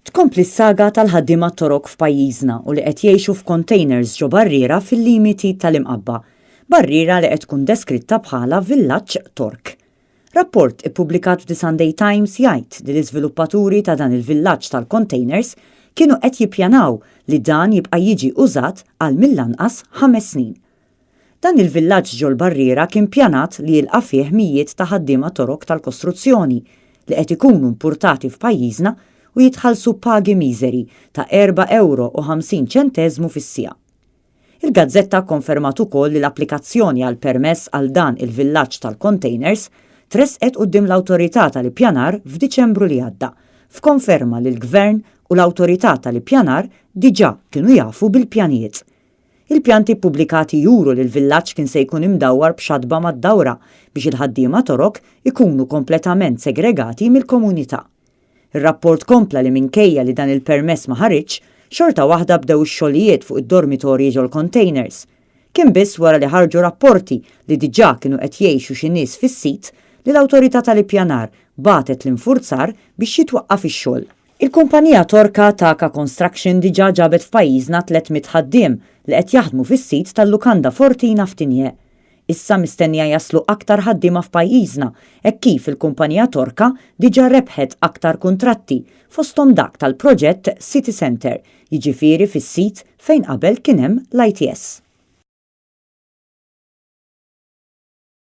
Tkompli s-saga tal-ħaddiema torok f'pajjiżna u li qed jgħixu f'containers ġo barriera fil-limiti tal-imqabba, barriera li qed tkun deskritta bħala villaġġ Tork. Rapport ippubblikat f'The Sunday Times jgħid li l-iżviluppaturi ta' dan il-villaġġ tal-containers kienu qed jippjanaw li dan jibqa' jiġi użat għal mill-anqas 5 snin. Dan il-villaġġ ġo l-barriera kien pjanat li jilqa' fih mijiet ta' ħaddiema torok tal-kostruzzjoni li qed ikunu impurtati f'pajjiżna u jitħallsu pagi miżeri ta' €4.50 fis-siegħa. Il-Gazzetta konfermat ukoll li l-applikazzjoni għal permess għal dan il-villaġġ tal-containers tresqet quddiem l-Awtorità tal-Ippjanar f'Diċembru li għadda, f'konferma li l-Gvern u l-Awtorità tal-Ippjanar diġà kienu jafu bil-pjanijiet. Il-pjanti pubblikati juru li l-villaġġ kien se jkun imdawwar b'xadba mad-dawra biex il-ħaddiema torok ikunu kompletament segregati mill-komunità. Ir-rapport kompla li minkejja li dan il-permess ma ħareġ, xorta waħda bdew ix-xogħlijiet fuq id-dormitorji ġol-containers. Kien biss wara li ħarġu rapporti li diġà kienu qed jgħixu xi nies fis-sit li l-Awtorità tal-Ippjanar bagħtet l-infurzar biex jitwaqqaf ix-xogħol. Il-kumpanija Torka Taka Construction diġà ġabet f'pajjiżna 300 ħaddiem li qed jaħdmu fis-sit tal-Lukanda Fortina f'Tinje. Issa mistennija jaslu aktar ħaddiema f'pajjiżna hekk kif il-kumpanija Torka diġà rebħet aktar kuntratti fosthom dak tal-proġett City Center, jiġifieri fis-sit fejn qabel kien hemm l-ITS.